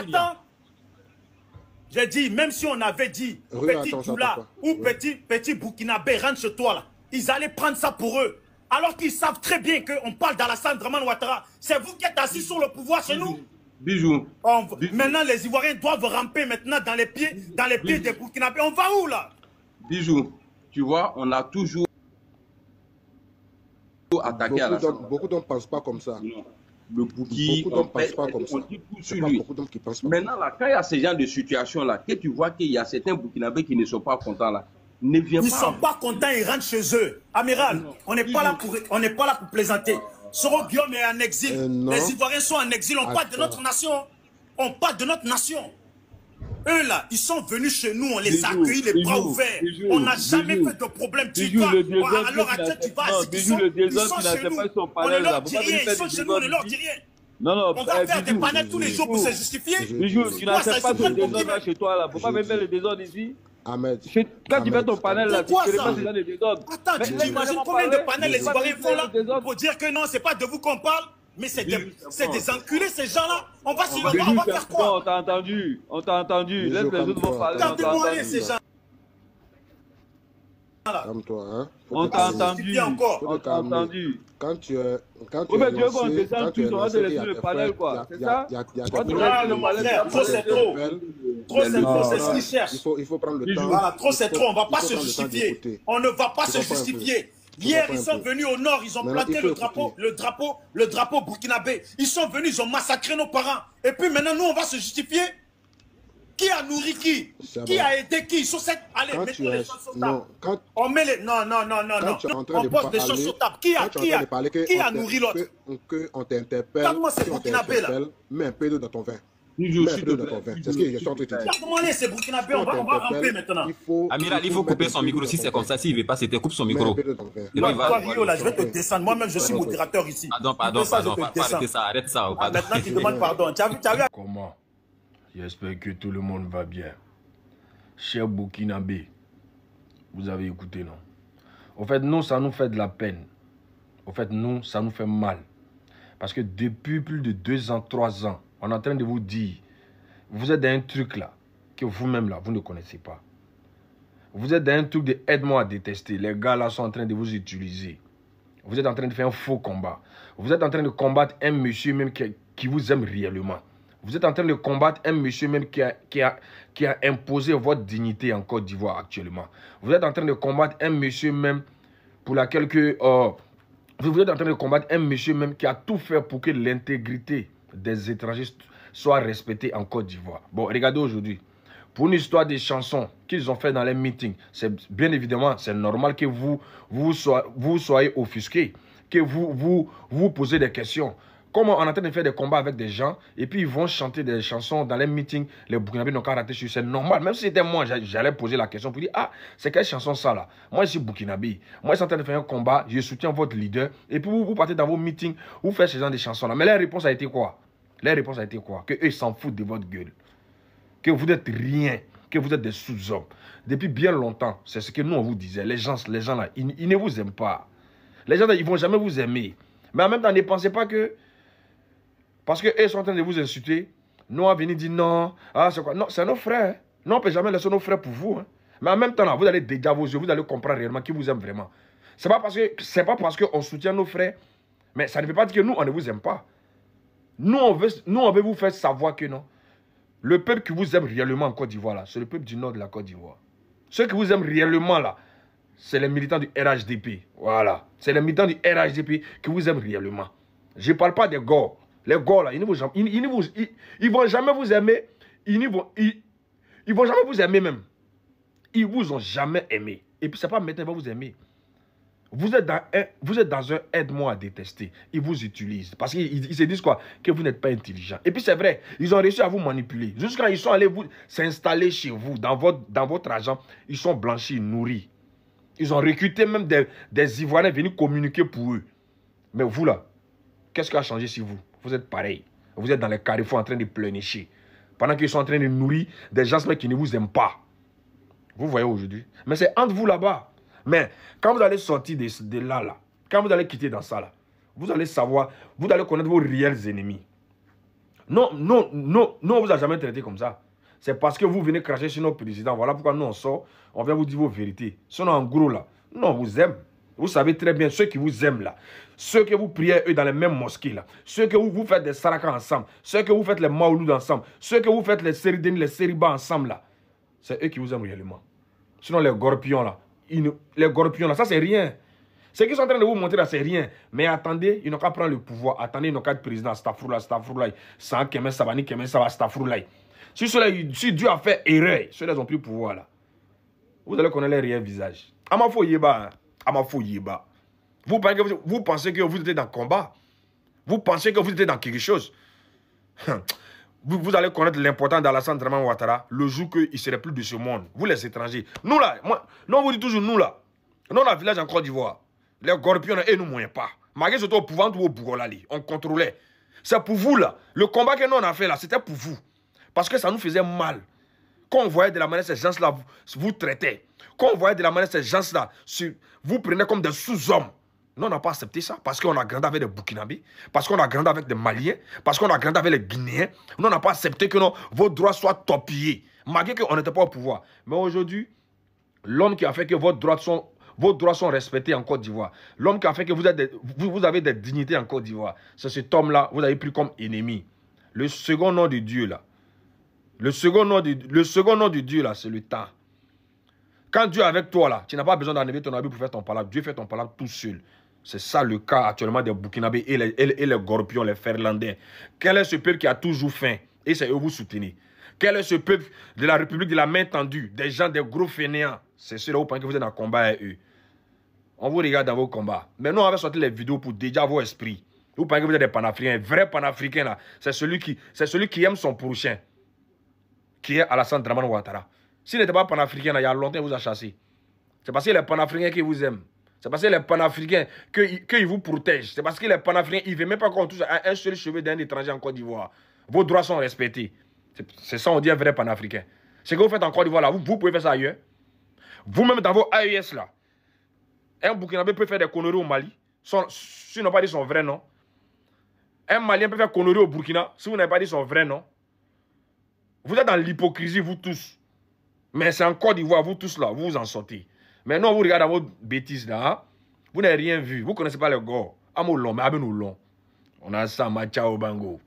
Attends. J'ai dit, même si on avait dit petit Doula ou petit Burkinabé, rentre chez toi là, ils allaient prendre ça pour eux. Alors qu'ils savent très bien qu'on parle d'Alassane Draman Ouattara. C'est vous qui êtes assis sur le pouvoir chez nous. Bijou. Maintenant, les Ivoiriens doivent ramper maintenant dans les pieds des Burkinabés. On va où là? Bijou, tu vois, on a toujours attaqué Alassane. Beaucoup d'hommes ne pensent pas comme ça. Non. Le Bouki, beaucoup d'hommes ne pensent pas comme ça. Beaucoup d'hommes qui pensent pas. Maintenant, là, quand il y a ce genre de situation là, que tu vois qu'il y a certains Burkinabés qui ne sont pas contents là, ne viens pas. Ils ne sont pas contents, ils rentrent chez eux. Amiral, on n'est pas là pour plaisanter. Soro Guillaume est en exil. Les Ivoiriens sont en exil. On parle de notre nation. On parle de notre nation. Eux là, ils sont venus chez nous, on les a accueillis les bras ouverts. On n'a jamais fait de problème. Tu vas, à l'heure actuelle, tu vas à ils sont chez nous. On ne leur dit rien, ils sont chez nous, on ne leur dit rien. Non, on va faire des panels tous les jours pour se justifier. Bijou, tu n'acceptes pas de désordre chez toi là. Faut pas même faire le désordre ici. Ahmed. Quand tu fais ton panel là, tu ne pas déjà le désordre. Attends, tu imagines combien de panels les Ivoiriens font là pour dire que non, c'est pas de vous qu'on parle. Mais c'est des enculés, ces gens-là. On va sur le bas, on va faire quoi? On t'a entendu. Laisse les autres vont parler. Gardez-moi ces gens. Calme-toi, hein. On t'a entendu. On t'a entendu. Quand tu es tu veux qu'on descende tous, on va te laisser le panel, quoi. C'est ça? Trop, c'est trop. Trop, c'est trop, c'est ce qu'ils cherchent. Il faut prendre le temps. Voilà, trop, c'est trop. On ne va pas se justifier. On ne va pas se justifier. Hier, ils sont venus au nord, ils ont planté le drapeau burkinabé. Ils sont venus, ils ont massacré nos parents. Et puis maintenant, nous, on va se justifier. Qui a nourri qui? Qui a aidé qui? Sur cette... Allez, mettons les choses sur table. On met les... Non. On pose des choses sur table. Qui a nourri l'autre? On t'interpelle. Regarde-moi ces burkinabés là. Mets un peu d'eau dans ton vin. C'est ce que je suis en train de te dire. Regarde-moi ces burkinabés, on va ramper maintenant. Amiral, il faut couper son micro. Si c'est comme ça, s'il ne veut pas, c'était coupe son micro. Toi, Rio, là, je vais te descendre. Moi-même, je suis modérateur ici. Pardon. Arrête ça, arrête ça. Maintenant, tu demandes pardon. Tu as vu? Comment? J'espère que tout le monde va bien. Cher Burkinabé, vous avez écouté, non? Au fait, nous, ça nous fait de la peine. Au fait, nous, ça nous fait mal. Parce que depuis plus de 2 ans, 3 ans, on est en train de vous dire, vous êtes dans un truc là, que vous-même là, vous ne connaissez pas. Vous êtes dans un truc de aide-moi à détester. Les gars là sont en train de vous utiliser. Vous êtes en train de faire un faux combat. Vous êtes en train de combattre un monsieur même qui vous aime réellement. Vous êtes en train de combattre un monsieur même qui a imposé votre dignité en Côte d'Ivoire actuellement. Vous êtes en train de combattre un monsieur même pour laquelle que... vous êtes en train de combattre un monsieur même qui a tout fait pour que l'intégrité des étrangers soit respectée en Côte d'Ivoire. Bon, regardez aujourd'hui. Pour une histoire des chansons qu'ils ont fait dans les meetings, c'est bien évidemment, c'est normal que vous soyez offusqués, que vous posez des questions. Comment on est en train de faire des combats avec des gens et puis ils vont chanter des chansons dans les meetings, les Burkinabés n'ont qu'à rater sur c'est normal. Même si c'était moi, j'allais poser la question pour dire, ah, c'est quelle chanson ça là? Moi je suis Burkinabé, moi je suis en train de faire un combat, je soutiens votre leader et puis vous partez dans vos meetings, vous faites ce genre de chansons là. Mais la réponse a été quoi? La réponse a été quoi? Que eux s'en foutent de votre gueule. Que vous n'êtes rien, que vous êtes des sous-hommes. Depuis bien longtemps, c'est ce que nous on vous disait, les gens là, ils ne vous aiment pas. Les gens là, ils ne vont jamais vous aimer. Mais en même temps, ne pensez pas que parce qu'eux sont en train de vous insulter, nous on vient dire non, ah c'est quoi? Non, c'est nos frères. Nous on ne peut jamais laisser nos frères pour vous. Hein. Mais en même temps, là, vous allez dégager vos yeux, vous allez comprendre réellement qui vous aime vraiment. Ce n'est pas parce qu'on soutient nos frères, mais ça ne veut pas dire que nous, on ne vous aime pas. Nous, on veut vous faire savoir que non. Le peuple qui vous aime réellement en Côte d'Ivoire, là, c'est le peuple du nord de la Côte d'Ivoire. Ceux qui vous aiment réellement, là, c'est les militants du RHDP. Voilà. C'est les militants du RHDP qui vous aiment réellement. Je ne parle pas des gars. Les gars là, ils ne vont jamais vous aimer. Ils vont jamais vous aimer même. Ils vous ont jamais aimé. Et puis c'est pas maintenant qu'ils vont vous aimer. Vous êtes dans un aide-moi à détester. Ils vous utilisent. Parce qu'ils se disent quoi? Que vous n'êtes pas intelligent. Et puis c'est vrai, ils ont réussi à vous manipuler. Jusqu'à ils sont allés s'installer chez vous, dans votre argent. Ils sont blanchis, nourris. Ils ont recruté même des Ivoiriens venus communiquer pour eux. Mais vous là, qu'est-ce qui a changé sur vous? Vous êtes pareil. Vous êtes dans les carrefours en train de pleurnicher. Pendant qu'ils sont en train de nourrir des gens qui ne vous aiment pas. Vous voyez aujourd'hui. Mais c'est entre vous là-bas. Mais quand vous allez sortir de là, quand vous allez quitter dans ça, là, vous allez savoir, vous allez connaître vos réels ennemis. Non, on vous a jamais traité comme ça. C'est parce que vous venez cracher sur nos présidents. Voilà pourquoi nous on sort, on vient vous dire vos vérités. Sinon, en gros, là, nous on vous aime. Vous savez très bien, ceux qui vous aiment là, ceux que vous priez eux dans les mêmes mosquées là, ceux que vous faites des sarakas ensemble, ceux que vous faites les maoulouds ensemble, ceux que vous faites les séridénis, les séribas ensemble là, c'est eux qui vous aiment réellement. Sinon, les gorpions là, ça c'est rien. Ce qu'ils sont en train de vous montrer là, c'est rien. Mais attendez, ils n'ont qu'à prendre le pouvoir. Attendez, ils n'ont qu'à être président. Stafroula, sans Kemen Sabani, Kemen Saba, Stafroula. Si Dieu a fait erreur, ceux-là n'ont plus le pouvoir là. Vous allez connaître les réels visages. Amafo Yeba. Vous pensez que vous étiez dans le combat. Vous pensez que vous étiez dans quelque chose. Vous allez connaître l'importance d'Alassane Draman Ouattara le jour qu'il ne serait plus de ce monde. Vous les étrangers. Nous là, non, on vous dit toujours nous là. Nous, dans le village en Côte d'Ivoire. Les gorpions, et nous ne moyens pas. Malgré ce au pouvoir, au Bougolali, on contrôlait. C'est pour vous là. Le combat que nous on a fait là, c'était pour vous. Parce que ça nous faisait mal. Quand on voyait de la manière ces gens-là vous traitaient. Quand on voyait de la manière ces gens-là vous prenez comme des sous-hommes. Nous, on n'a pas accepté ça. Parce qu'on a grandi avec des Burkinabés. Parce qu'on a grandi avec des Maliens. Parce qu'on a grandi avec les Guinéens. Nous, on n'a pas accepté que vos droits soient torpillés. Malgré qu'on n'était pas au pouvoir. Mais aujourd'hui, l'homme qui a fait que vos droits sont respectés en Côte d'Ivoire. L'homme qui a fait que vous avez des dignités en Côte d'Ivoire. C'est cet homme-là, vous avez pris comme ennemi. Le second nom de Dieu, là. Le second nom de Dieu, là, c'est le temps. Quand Dieu est avec toi, là, tu n'as pas besoin d'enlever ton habit pour faire ton palabre. Dieu fait ton palabre tout seul. C'est ça le cas actuellement des Burkinabés et les Gorpions, les Ferlandais. Quel est ce peuple qui a toujours faim? Et c'est eux vous soutenez. Quel est ce peuple de la République de la main tendue? Des gens, des gros fainéants. C'est ceux-là où vous pensez que vous êtes en combat avec eux. On vous regarde dans vos combats. Mais nous, on va sortir les vidéos pour déjà vos esprits. Vous pensez que vous êtes des panafricains. Vrai panafricain, là, c'est celui qui aime son prochain. Qui est Alassane Draman Ouattara. S'il n'était pas panafricain, il y a longtemps, il vous a chassé. C'est parce que les panafricains qui vous aiment. C'est parce que les panafricains qu'ils vous protègent. C'est parce que les panafricains, ils ne veulent même pas qu'on touche à un seul cheveu d'un étranger en Côte d'Ivoire. Vos droits sont respectés. C'est ça, on dit un vrai panafricain. Ce que vous faites en Côte d'Ivoire, là, vous pouvez faire ça ailleurs. Vous-même, dans vos AES, là, un Burkinabé peut faire des conneries au Mali, si vous n'avez pas dit son vrai nom. Un Malien peut faire conneries au Burkina, si vous n'avez pas dit son vrai nom. Vous êtes dans l'hypocrisie, vous tous. Mais c'est en Côte d'Ivoire, vous tous là, vous vous en sortez. Mais non, vous regardez dans vos bêtises là, hein? Vous n'avez rien vu. Vous ne connaissez pas les gars. Amolon, mais abenou long. On a ça, Machao Bango.